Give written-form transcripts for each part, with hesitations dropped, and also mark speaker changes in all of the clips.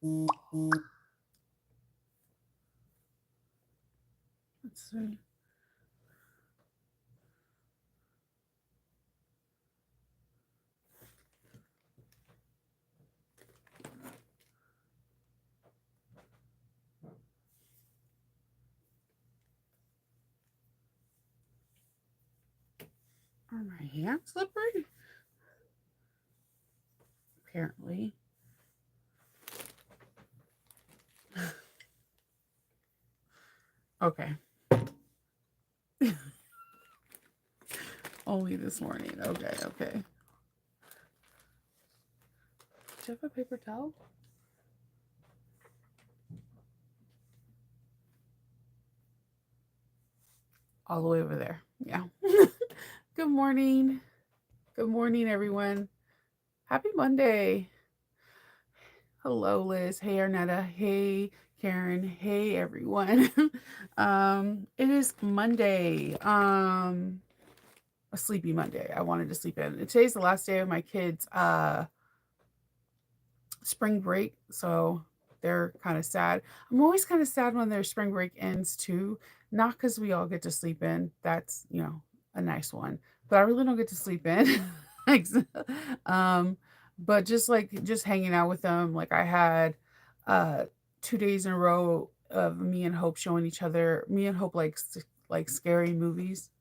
Speaker 1: Let's see. Are my hands slippery? Apparently. Okay. Only this morning. Okay, okay. Do you have a paper towel? All the way over there. Yeah. Good morning. Good morning, everyone. Happy Monday. Hello, Liz. Hey, Arnetta. Hey, Karen. Hey, everyone. It is Monday. A sleepy Monday. I wanted to sleep in. Today's the last day of my kids' spring break, so they're kind of sad. I'm always kind of sad when their spring break ends too. Not because we all get to sleep in. That's a nice one, but I really don't get to sleep in. Ex- um, but just hanging out with them. Like I had 2 days in a row of me and Hope showing each other. Me and Hope like scary movies.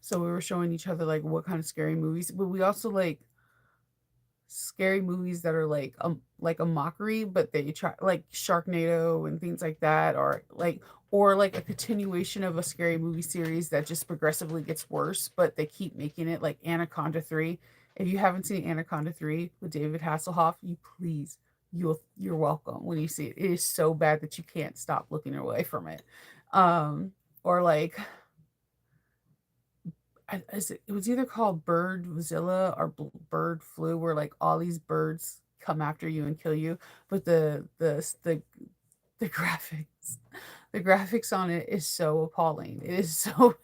Speaker 1: So we were showing each other like what kind of scary movies, but we also like scary movies that are like a mockery, but they try like Sharknado and things like that, or like a continuation of a scary movie series that just progressively gets worse, but they keep making it like Anaconda 3. If you haven't seen Anaconda 3 with David Hasselhoff, you're welcome when you see it. It is so bad that you can't stop looking away from it. Um, or like it was either called Birdzilla or Bird Flu, where like all these birds come after you and kill you. But the graphics, the graphics on it is so appalling. It is so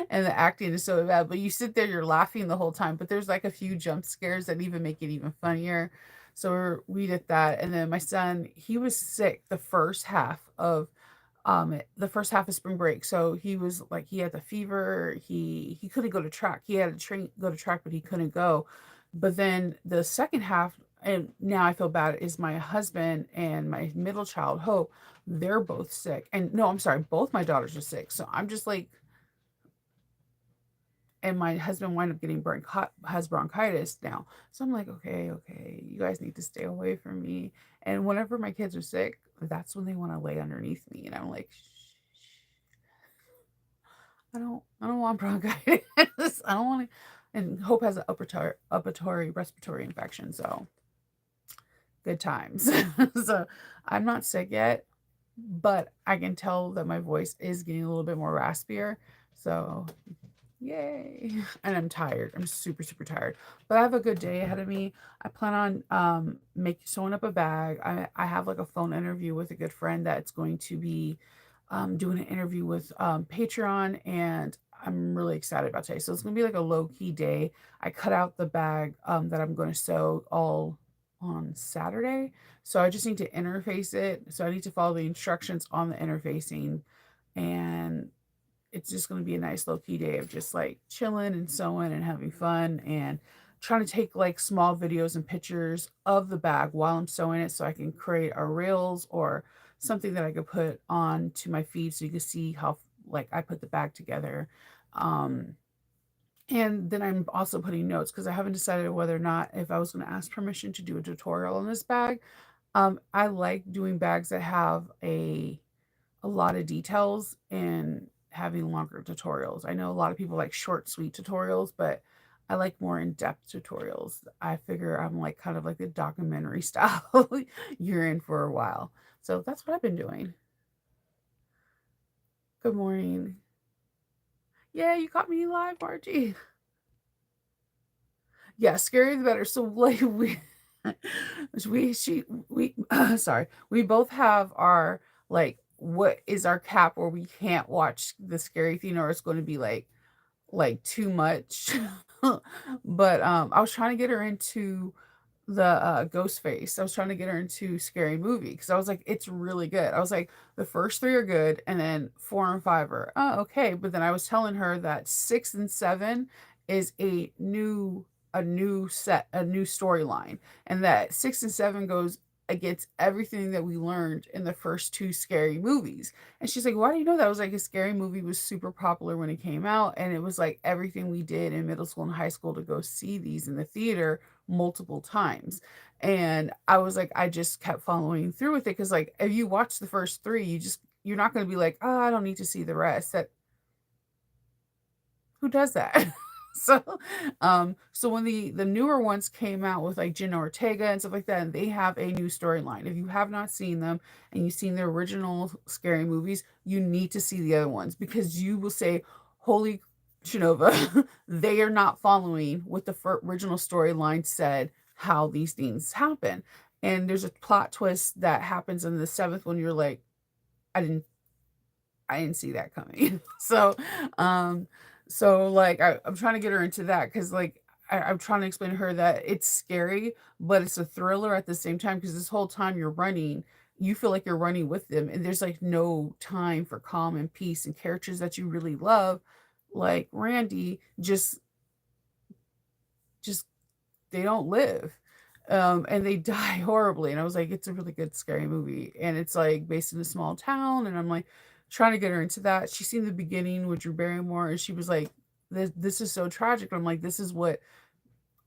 Speaker 1: and the acting is so bad. But you sit there, you're laughing the whole time. But there's like a few jump scares that even make it even funnier. So we did that, and then my son, he was sick the first half of spring break. So he was like he had the fever. He couldn't go to track. He had to go to track, but he couldn't go. But then the second half, and now I feel bad, is my husband and my middle child Hope. They're both sick, and no, I'm sorry, both my daughters are sick. So I'm just like, and my husband wind up getting has bronchitis now. So I'm like, okay, okay, you guys need to stay away from me. And whenever my kids are sick, that's when they want to lay underneath me, and I'm like, I don't want bronchitis. I don't want to. And Hope has an upper respiratory infection, so good times. So I'm not sick yet, but I can tell that my voice is getting a little bit more raspier. So yay. And I'm tired. I'm super, super tired. But I have a good day ahead of me. I plan on sewing up a bag. I have like a phone interview with a good friend that's going to be doing an interview with Patreon, and I'm really excited about today. So it's gonna be like a low key day. I cut out the bag that I'm going to sew all on Saturday, so I just need to interface it. So I need to follow the instructions on the interfacing, and it's just going to be a nice low key day of just like chilling and sewing and having fun and trying to take like small videos and pictures of the bag while I'm sewing it so I can create a reels or something that I could put on to my feed so you can see how like I put the bag together. Um, and then I'm also putting notes because I haven't decided whether or not if I was going to ask permission to do a tutorial on this bag. I like doing bags that have a lot of details and having longer tutorials. I know a lot of people like short, sweet tutorials, but I like more in-depth tutorials. I figure I'm like kind of like the documentary style. You're in for a while. So that's what I've been doing. Good morning. Yeah, you caught me live, Margie. Yeah, scarier the better. So like we sorry, we both have our like what is our cap where we can't watch the scary thing or it's going to be like too much. But I was trying to get her into Ghostface. I was trying to get her into Scary Movie because I was like, it's really good. I was like, the first three are good, and then four and five are okay. But then I was telling her that six and seven is a new storyline, and that six and seven goes against everything that we learned in the first two Scary Movies. And she's like, why do you know that? I was like, a Scary Movie was super popular when it came out, and it was like everything we did in middle school and high school to go see these in the theater multiple times. And I was like, I just kept following through with it because, like, if you watch the first three, you're not going to be like, oh, I don't need to see the rest. That who does that? So, so when the newer ones came out with like Jenna Ortega and stuff like that, and they have a new storyline. If you have not seen them and you've seen the original Scary Movies, you need to see the other ones because you will say, "Holy Shinova, they are not following what the original storyline said how these things happen." And there's a plot twist that happens in the seventh one. You're like, I didn't I didn't see that coming. Um, like I'm trying to get her into that because like I'm trying to explain to her that it's scary, but it's a thriller at the same time because this whole time you're running, you feel like you're running with them, and there's like no time for calm and peace. And characters that you really love, like Randy, just they don't live. And they die horribly. And I was like, it's a really good scary movie. And it's like based in a small town. And I'm like trying to get her into that. She seen the beginning with Drew Barrymore and she was like, this is so tragic. I'm like, this is what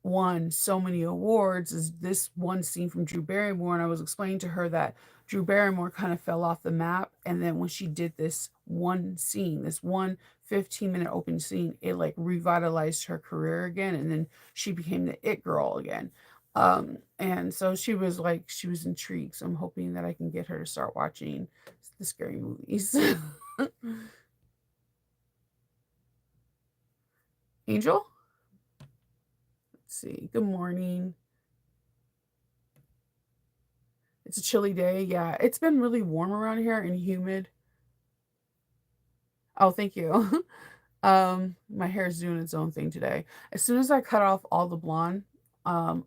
Speaker 1: won so many awards is this one scene from Drew Barrymore. And I was explaining to her that Drew Barrymore kind of fell off the map. And then when she did this one scene, this one 15-minute open scene, it like revitalized her career again. And then she became the it girl again. And so she was like, she was intrigued. So I'm hoping that I can get her to start watching the scary movies. Angel? Let's see. Good morning. It's a chilly day. Yeah, it's been really warm around here and humid. Oh, thank you. My hair is doing its own thing today. As soon as I cut off all the blonde, um,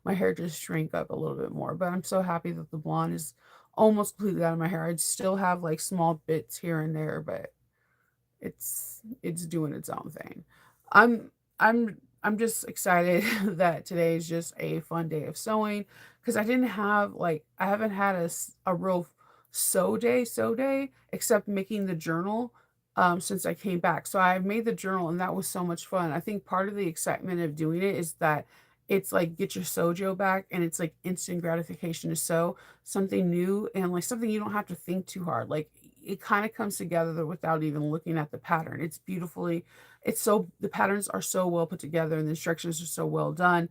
Speaker 1: my hair just shrank up a little bit more. But I'm so happy that the blonde is almost completely out of my hair. I still have like small bits here and there, but it's doing its own thing. I'm I'm just excited that today is just a fun day of sewing because I haven't had a real sew day except making the journal since I came back. So I made the journal and that was so much fun. I think part of the excitement of doing it is that it's like get your sojo back and it's like instant gratification to sew something new and like something you don't have to think too hard. Like it kind of comes together without even looking at the pattern. The patterns are so well put together and the instructions are so well done.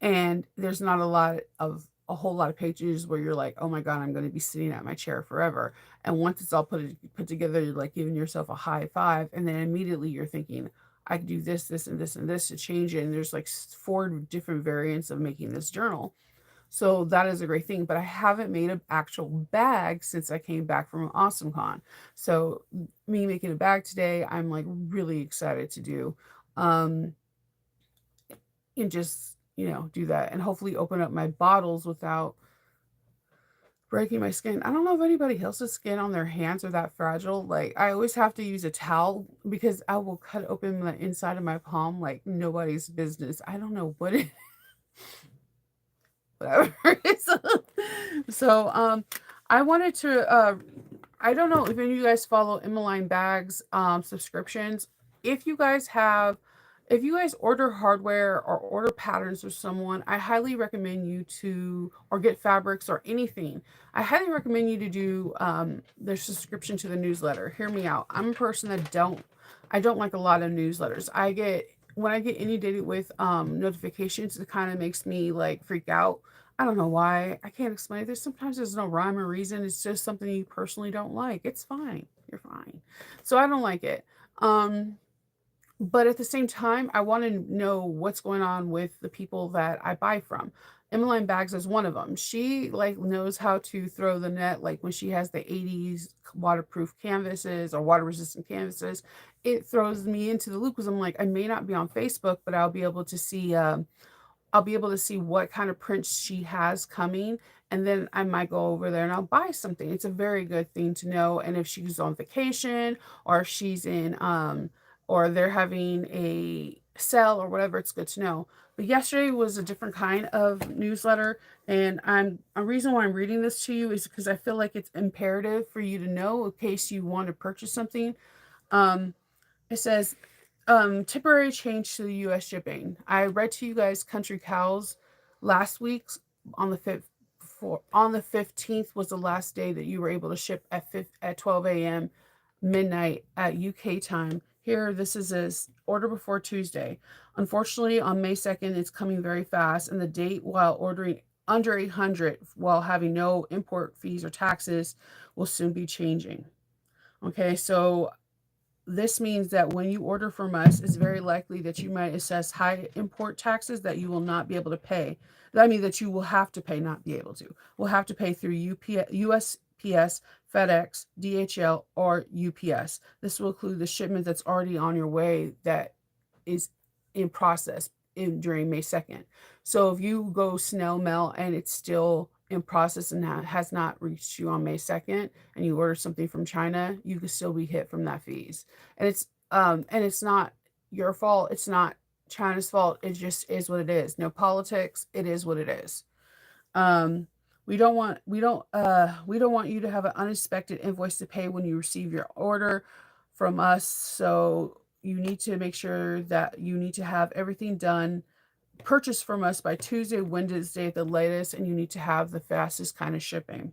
Speaker 1: And there's not a whole lot of pages where you're like, oh my God, I'm going to be sitting at my chair forever. And once it's all put together, you're like giving yourself a high five. And then immediately you're thinking, I can do this, this, and this, and this to change it. And there's like four different variants of making this journal. So that is a great thing, but I haven't made an actual bag since I came back from AwesomeCon. So me making a bag today, I'm like really excited to do. Um, and just, do that and hopefully open up my bottles without breaking my skin. I don't know if anybody else's skin on their hands are that fragile. Like I always have to use a towel because I will cut open the inside of my palm like nobody's business. I don't know what it whatever. So I wanted to I don't know if any of you guys follow Emmeline Bags subscriptions. If you guys have if you guys order hardware or order patterns for someone, I highly recommend you to or get fabrics or anything. I highly recommend you to do their subscription to the newsletter. Hear me out. I'm a person that I don't like a lot of newsletters. When I get inundated with notifications, it kind of makes me like freak out. I don't know why. I can't explain it. There's no rhyme or reason. It's just something you personally don't like. It's fine. You're fine. So I don't like it. But at the same time, I want to know what's going on with the people that I buy from. Emmeline Bags is one of them. She like knows how to throw the net. Like when she has the 80s waterproof canvases or water resistant canvases, it throws me into the loop because I'm like, I may not be on Facebook, but I'll be able to see I'll be able to see what kind of prints she has coming, and then I might go over there and I'll buy something. It's a very good thing to know. And if she's on vacation, or if she's in or they're having a sale or whatever, it's good to know. But yesterday was a different kind of newsletter, and a reason why I'm reading this to you is because I feel like it's imperative for you to know in case you want to purchase something. Um, it says temporary change to the U.S. shipping. I read to you guys Country Cows last week on the 15th was the last day that you were able to ship at 12 a.m. midnight at UK time. Here, this is as order before Tuesday. Unfortunately, on May 2nd, it's coming very fast, and the date while ordering under 800 while having no import fees or taxes will soon be changing. Okay, so this means that when you order from us, it's very likely that you might assess high import taxes that you will not be able to pay. I mean, that you will have to pay, not be able to. Will have to pay through USPS, FedEx, DHL, or UPS. This will include the shipment that's already on your way that is in process during May 2nd. So if you go snail mail and it's still in process and has not reached you on May 2nd, and you order something from China, you could still be hit from that fees. And it's not your fault. It's not China's fault. It just is what it is. No politics. It is what it is. Um, we don't want you to have an unexpected invoice to pay when you receive your order from us. So you need to make sure that you need to have everything done purchased from us by Tuesday, Wednesday at the latest, and you need to have the fastest kind of shipping.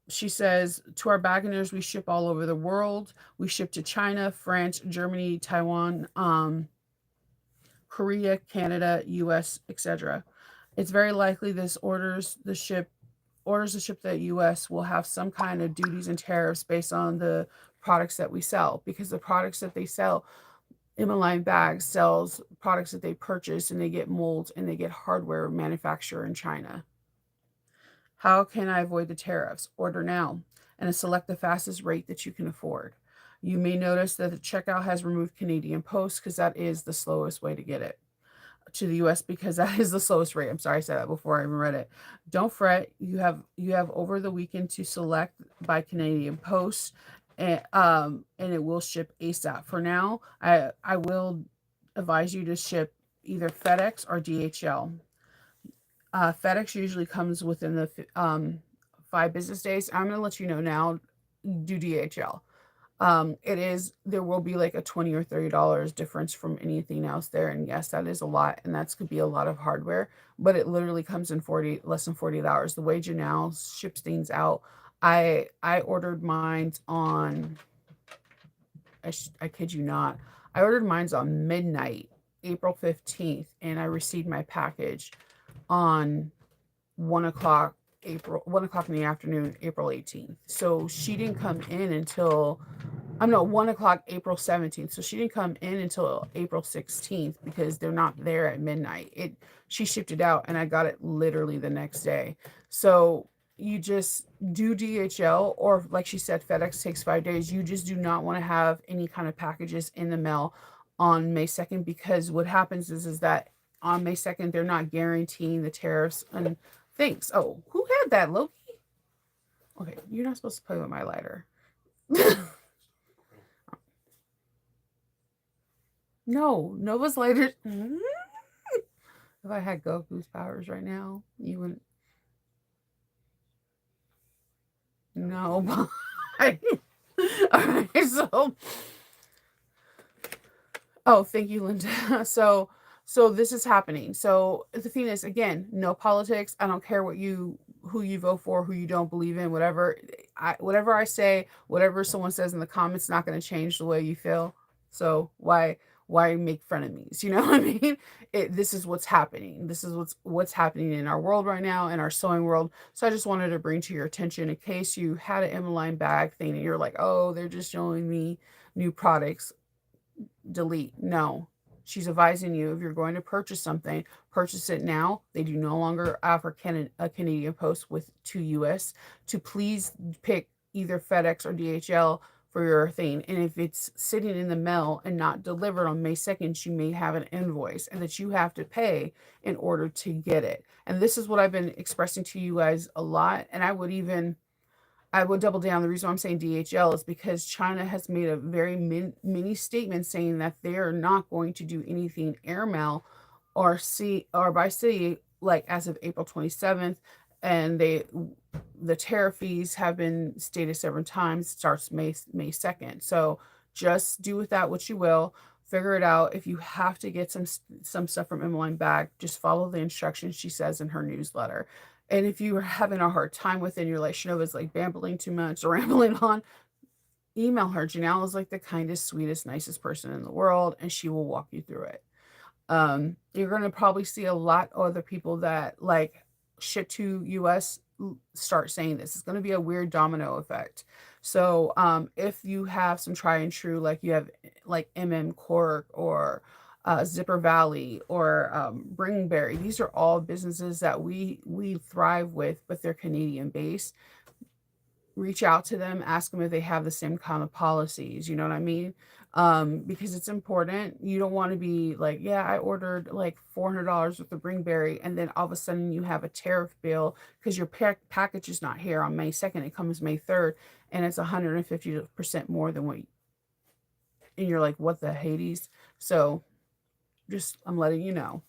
Speaker 1: She says, to our Bagoners, we ship all over the world. We ship to China, France, Germany, Taiwan, Korea, Canada, US, etc. It's very likely this orders to ship to the US will have some kind of duties and tariffs based on the products that we sell, because the products that they sell, Emmeline Bags sells products that they purchase, and they get molds and they get hardware manufacturer in China. How can I avoid the tariffs? Order now and select the fastest rate that you can afford. You may notice that the checkout has removed Canadian Post because that is the slowest way to get it to the US, because that is the slowest rate. I'm sorry I said that before I even read it. Don't fret. You have over the weekend to select by Canadian Post, and it will ship ASAP. For now, I will advise you to ship either FedEx or DHL. FedEx usually comes within the 5 business days. I'm gonna let you know now. Do DHL. There will be like a $20 or $30 difference from anything else there, and yes, that is a lot, and that's could be a lot of hardware, but it literally comes in less than 48 hours. The way Janelle ships things out, I ordered mine on, I kid you not, I ordered mine on midnight, April 15th, and I received my package on 1 o'clock, April 1 o'clock in the afternoon, April 18th. So she didn't come in until, I'm no 1 o'clock, April 17th. So she didn't come in until April 16th, because they're not there at midnight. She shipped it out and I got it literally the next day. So you just do DHL, or like she said, FedEx takes 5 days. You just do not want to have any kind of packages in the mail on May 2nd, because what happens is that on May 2nd, they're not guaranteeing the tariffs and things. Oh, who had that, Loki? Okay, you're not supposed to play with my lighter. No, Nova's lighter. If I had Goku's powers right now, you wouldn't. No. All right, so oh, thank you, Linda. So this is happening. So the thing is, again, no politics. I don't care who you vote for, who you don't believe in, whatever. Whatever I say, whatever someone says in the comments, not going to change the way you feel. So why make frenemies? You know what I mean? This is what's happening. This is what's happening in our world right now, in our sewing world. So I just wanted to bring to your attention, in case you had an Emmeline bag thing and you're like, oh, they're just showing me new products. Delete. No. She's advising you, if you're going to purchase something, purchase it now. They do no longer offer a Canadian Post to US. To please pick either FedEx or DHL for your thing. And if it's sitting in the mail and not delivered on May 2nd, you may have an invoice and that you have to pay in order to get it. And this is what I've been expressing to you guys a lot. And I would double down. The reason why I'm saying DHL is because China has made a very mini statement saying that they are not going to do anything airmail or sea or by sea like as of April 27th. And the tariff fees have been stated several times. It starts May 2nd. So just do with that what you will. Figure it out. If you have to get some stuff from Emmeline back, just follow the instructions she says in her newsletter. And if you are having a hard time with it, and you're like, Shanova's like babbling too much or rambling on, email her. Janelle is like the kindest, sweetest, nicest person in the world, and she will walk you through it. You're going to probably see a lot of other people that like ship to US start saying this. It's going to be a weird domino effect. So if you have some try and true, like you have like Cork or Zipper Valley or Bringberry, these are all businesses that we thrive with, but they're Canadian based. Reach out to them, ask them if they have the same kind of policies. You know what I mean? Because it's important. You don't want to be like, yeah, I ordered like $400 worth of Bringberry, and then all of a sudden you have a tariff bill because your package is not here on May 2nd. It comes May 3rd, and it's 150% more than what. And you're like, what the Hades? So, just I'm letting you know.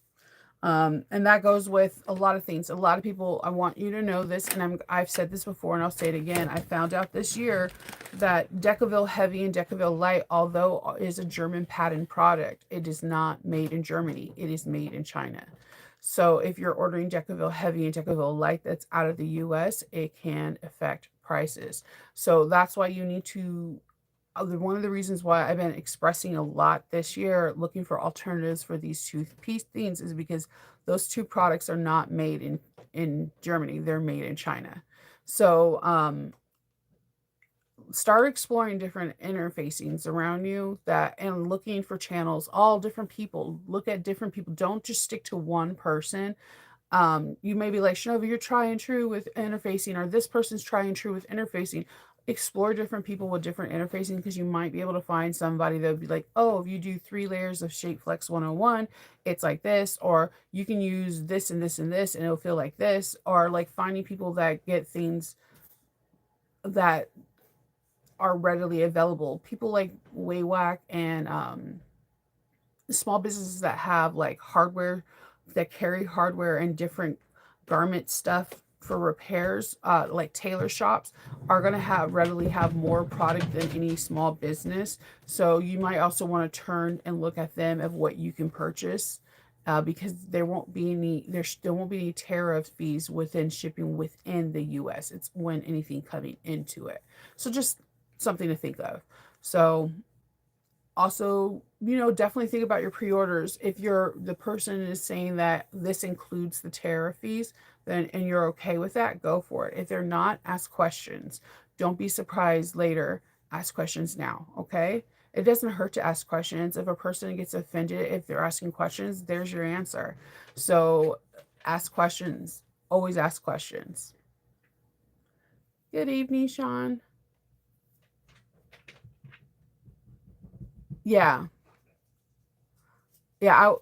Speaker 1: And that goes with a lot of things. A lot of people, I want you to know this, and I've said this before and I'll say it again. I found out this year that Decaville Heavy and Decaville Light, although is a German patent product, it is not made in Germany. It is made in China. So if you're ordering Decaville Heavy and Decaville Light that's out of the US, it can affect prices. So that's why you need to one of the reasons why I've been expressing a lot this year, looking for alternatives for these two things, is because those two products are not made in Germany. They're made in China. So start exploring different interfacings around you and looking for channels, all different people. Look at different people. Don't just stick to one person. You may be like, Shanova, you're trying true with interfacing, or this person's trying true with interfacing. Explore different people with different interfacing, because you might be able to find somebody that would be like, oh, if you do 3 layers of Shape Flex 101, it's like this, or you can use this and this and this and it'll feel like this, or like finding people that get things that are readily available. People like Waywack and small businesses that have like hardware, that carry hardware and different garment stuff for repairs, like tailor shops, are going to readily have more product than any small business. So you might also want to turn and look at them of what you can purchase, because there won't be any tariff fees within shipping within the US. It's when anything coming into it. So just something to think of. So also, definitely think about your pre-orders. If the person is saying that this includes the tariff fees, then and you're okay with that, go for it. If they're not, ask questions. Don't be surprised later. Ask questions now, okay? It doesn't hurt to ask questions. If a person gets offended if they're asking questions, there's your answer. So ask questions. Always ask questions. Good evening, Sean. Yeah. Yeah,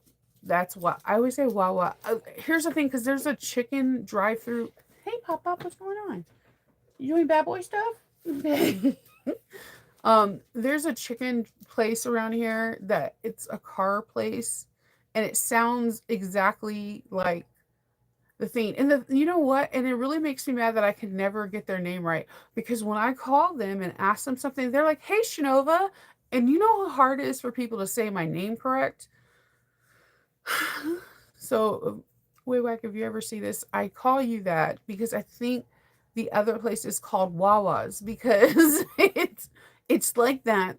Speaker 1: that's what I always say. Wawa. Here's the thing, because there's a chicken drive-through. Hey, Pop Pop, what's going on? You doing bad boy stuff? There's a chicken place around here that it's a car place, and it sounds exactly like the thing. And you know what? And it really makes me mad that I could never get their name right, because when I call them and ask them something, they're like, "Hey, Shanova," and you know how hard it is for people to say my name correct. So, Waywack, if you ever see this, I call you that because I think the other place is called Wawa's, because it's like that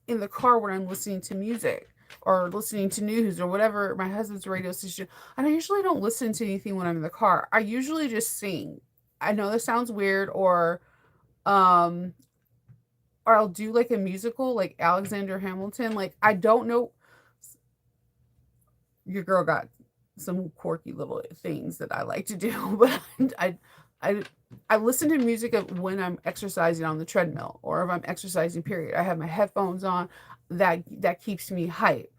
Speaker 1: in the car when I'm listening to music or listening to news or whatever, my husband's radio station. And I usually don't listen to anything when I'm in the car. I usually just sing. I know this sounds weird, or I'll do like a musical like Alexander Hamilton. Like, I don't know. Your girl got some quirky little things that I like to do, but I I listen to music when I'm exercising on the treadmill or if I'm exercising, period. I have my headphones on. That keeps me hype.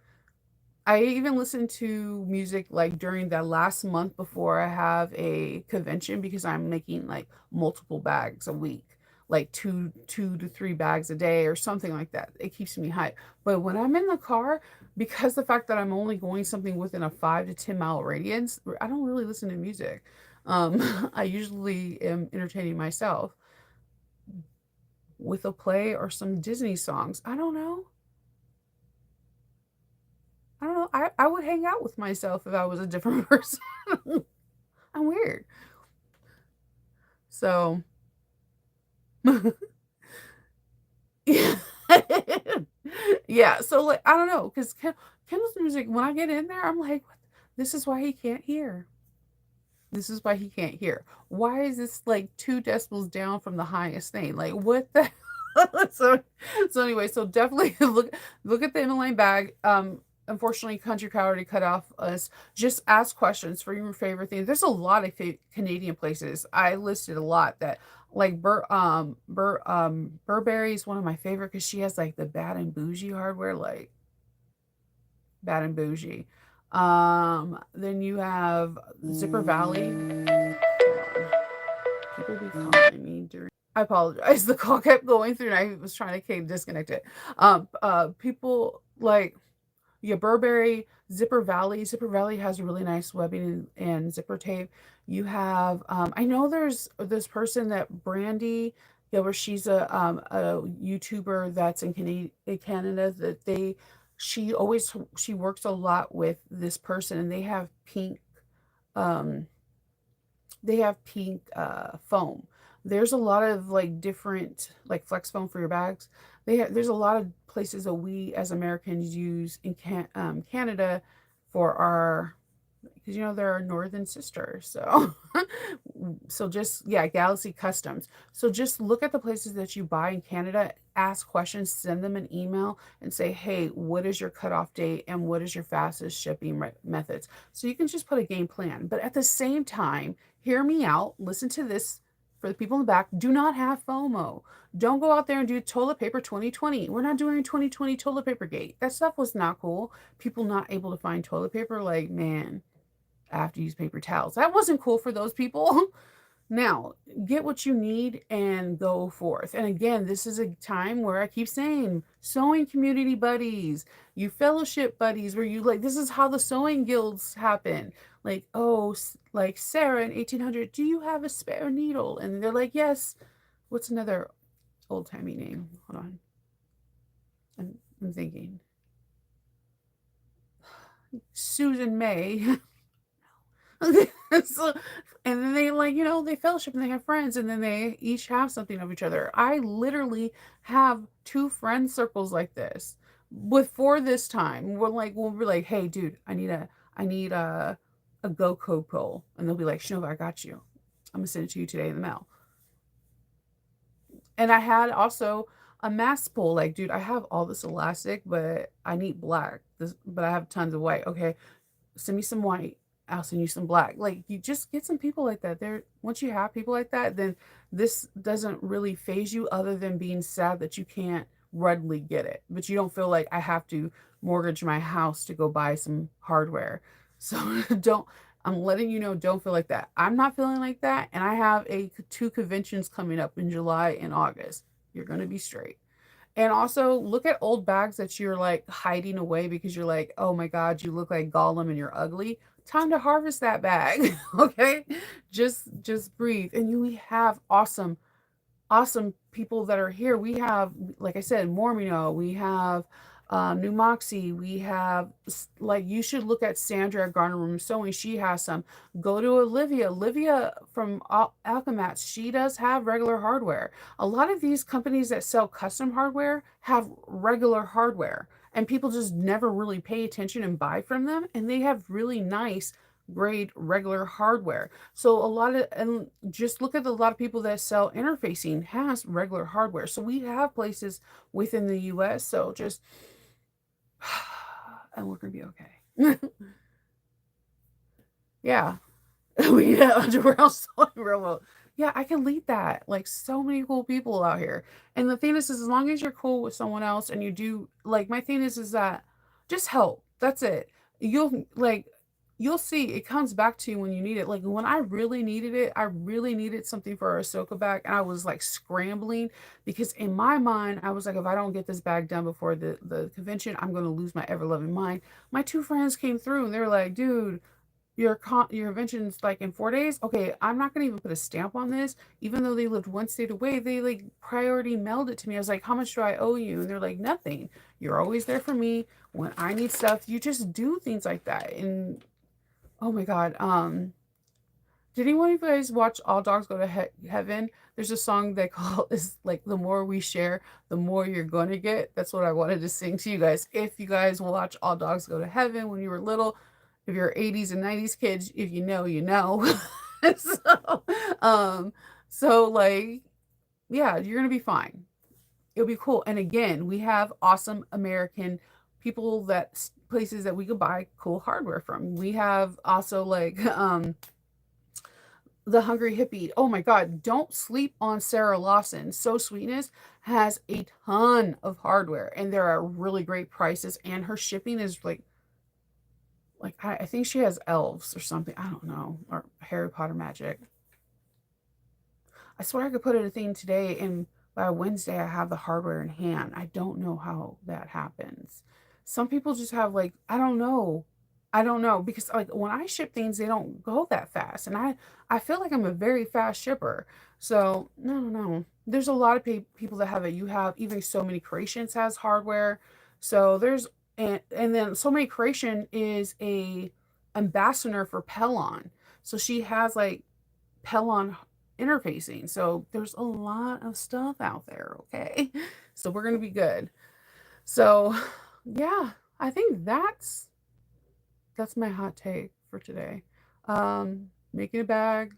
Speaker 1: I even listen to music like during that last month before I have a convention because I'm making like multiple bags a week, like two to three bags a day or something like that. It keeps me hype. But when I'm in the car, because the fact that I'm only going something within a 5 to 10 mile radius, I don't really listen to music. I usually am entertaining myself with a play or some Disney songs. I don't know. I don't know. I would hang out with myself if I was a different person. I'm weird. So, yeah. Yeah, so, like, I don't know, 'cause Kendall's music, when I get in there, I'm like, "What this is why he can't hear. This is why he can't hear. Why is this, like, 2 decibels down from the highest thing? Like, what the" So anyway, so definitely look at the inline bag. Unfortunately, Country Cow already cut off us. Just ask questions for your favorite thing. There's a lot of Canadian places. I listed a lot that like Burberry is one of my favorite because she has like the bad and bougie hardware, like bad and bougie. Then you have Zipper Valley. Hold on. People be calling me during. I apologize. The call kept going through, and I was trying to disconnect it. People like yeah, Burberry, Zipper Valley. Zipper Valley has really nice webbing and zipper tape. You have, I know there's this person that Brandy, yeah, where she's a YouTuber that's in Canada that she works a lot with this person and um, they have pink foam. There's a lot of like different like flex foam for your bags. There's a lot of places that we as Americans use in Canada for our because they're our northern sisters. So so just yeah, Galaxy Customs. So just look at the places that you buy in Canada, ask questions, send them an email and say, "Hey, what is your cutoff date and what is your fastest shipping methods?" So you can just put a game plan. But at the same time, hear me out, listen to this for the people in the back. Do not have FOMO. Don't go out there and do toilet paper 2020. We're not doing 2020 toilet paper gate. That stuff was not cool. People not able to find toilet paper, like, man, I have to use paper towels. That wasn't cool for those people. Now, get what you need and go forth. And again, this is a time where I keep saying sewing community buddies, you fellowship buddies, where you like, this is how the sewing guilds happen. Like, oh, like Sarah in 1800, do you have a spare needle? And they're like, yes. What's another old timey name? Hold on. I'm thinking. Susan May. So, and then they like, they fellowship and they have friends and then they each have something of each other. I literally have two friend circles like this. Before this time, we'll be like, hey, dude, I need a Go Code pole. And they'll be like, Shinova, I got you. I'm gonna send it to you today in the mail. And I had also a mask pole. Like, dude, I have all this elastic, but I need black. But I have tons of white. Okay, send me some white. I'll send you some black. Like, you just get some people like that. Once you have people like that, then this doesn't really phase you other than being sad that you can't readily get it. But you don't feel like I have to mortgage my house to go buy some hardware. So don't I'm letting you know, don't feel like that. I'm not feeling like that. And I have two conventions coming up in July and August. You're going to be straight. And also look at old bags that you're like hiding away because you're like, oh my God, you look like Gollum and you're ugly. Time to harvest that bag. Okay. Just breathe. And we have awesome people that are here. We have, like I said, Mormino, we have New Moxie, we have, like, you should look at Sandra at Garner Room Sewing. She has some. Go to Olivia. Olivia from Alchemats, she does have regular hardware. A lot of these companies that sell custom hardware have regular hardware, and people just never really pay attention and buy from them, and they have really nice grade regular hardware. So and just look at a lot of people that sell interfacing has regular hardware. So we have places within the US. So just, and we're going to be okay. Yeah. We have underwear sewing real well. Yeah, I can lead that. Like, so many cool people out here. And the thing is as long as you're cool with someone else and you do like, my thing is that just help. That's it. You'll see it comes back to you when you need it. Like, when I really needed it, I really needed something for a Ahsoka bag, and I was, like, scrambling because in my mind, I was like, "If I don't get this bag done before the convention, I'm gonna lose my ever-loving mind." My 2 friends came through, and they were like, "Dude, your invention's like in 4 days. Okay, I'm not gonna even put a stamp on this. Even though they lived one state away, they like priority mailed it to me. I was like, how much do I owe you? And they're like, nothing. You're always there for me when I need stuff. You just do things like that. And oh my god, did anyone of you guys watch All Dogs Go to Heaven? There's a song they call is like the more we share, the more you're gonna get. That's what I wanted to sing to you guys. If you guys watch All Dogs Go to Heaven when you were little, if you're 80s and 90s kids, if you know, you know. so, um, so like, yeah, you're gonna be fine. It'll be cool. And again, we have awesome American people that places that we could buy cool hardware from. We have also like the Hungry Hippie. Oh my God, don't sleep on Sarah Lawson. So Sweetness has a ton of hardware and there are really great prices and her shipping is like I think she has elves or something. I don't know. Or Harry Potter magic. I swear I could put in a thing today and by Wednesday I have the hardware in hand. I don't know how that happens. Some people just have like, I don't know. I don't know because like when I ship things, they don't go that fast. And I feel like I'm a very fast shipper. So no, no, no. There's a lot of people that have it. You have even So Many Creations has hardware. So there's and then So Many Creation is a ambassador for Pellon. So she has like Pellon interfacing. So there's a lot of stuff out there, okay? So we're going to be good. So, yeah, I think that's my hot take for today. Making a bag,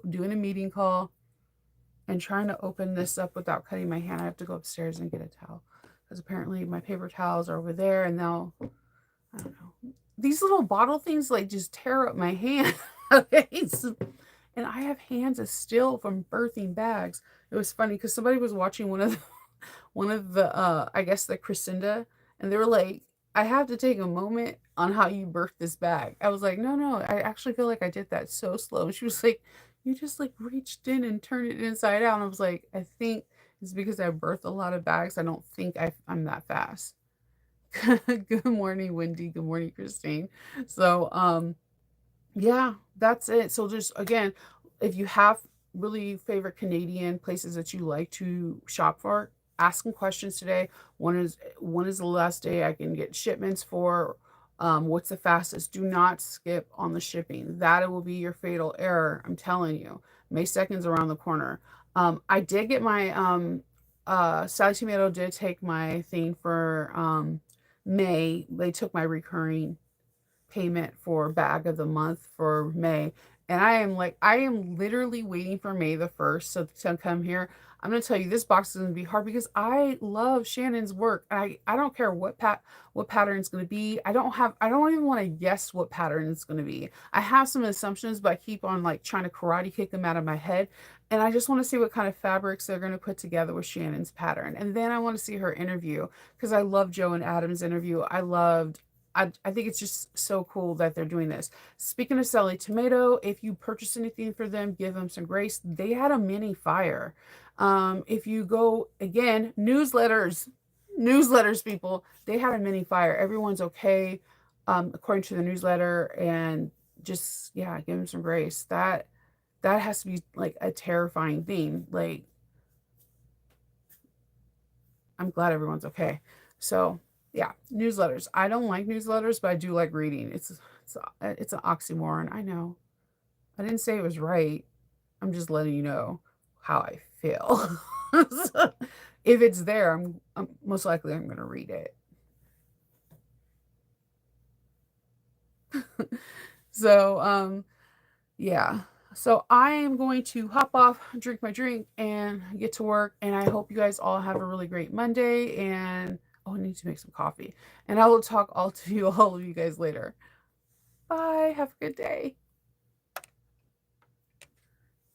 Speaker 1: doing a meeting call, and trying to open this up without cutting my hand. I have to go upstairs and get a towel because apparently my paper towels are over there, and now I don't know. These little bottle things like just tear up my hand. Okay, and I have hands of steel from birthing bags. It was funny because somebody was watching one of the I guess the Crescenda, and they were like, I have to take a moment on how you birthed this bag. I was like, no, no, I actually feel like I did that so slow. And she was like, you just like reached in and turned it inside out. And I was like, I think it's because I birthed a lot of bags. I don't think I'm that fast. Good morning, Wendy. Good morning, Christine. So, yeah, that's it. So just again, if you have really favorite Canadian places that you like to shop for, ask them questions today. One is the last day I can get shipments for. What's the fastest? Do not skip on the shipping. That will be your fatal error. I'm telling you. May 2nd's around the corner. I did get my Sally Tomato did take my thing for May. They took my recurring payment for bag of the month for May. And I am literally waiting for May the 1st to come here. I'm gonna tell you this box is gonna be hard because I love Shannon's work. I don't care what pattern it's gonna be. I don't even want to guess what pattern it's gonna be. I have some assumptions, but I keep on like trying to karate kick them out of my head. And I just want to see what kind of fabrics they're gonna put together with Shannon's pattern. And then I want to see her interview because I love Joe and Adam's interview. I think it's just so cool that they're doing this. Speaking of Sally Tomato, if you purchase anything for them, give them some grace. They had a mini fire. If you go again, newsletters, people, they had a mini fire. Everyone's okay, according to the newsletter, and just yeah, give them some grace. That has to be like a terrifying thing. Like I'm glad everyone's okay. So yeah, newsletters. I don't like newsletters, but I do like reading. It's an oxymoron. I know. I didn't say it was right. I'm just letting you know how I feel. So, if it's there, I'm most likely I'm going to read it. So yeah. So I am going to hop off, drink my drink, and get to work. And I hope you guys all have a really great Monday. And oh, I need to make some coffee. And I will talk all to you, all of you guys later. Bye. Have a good day.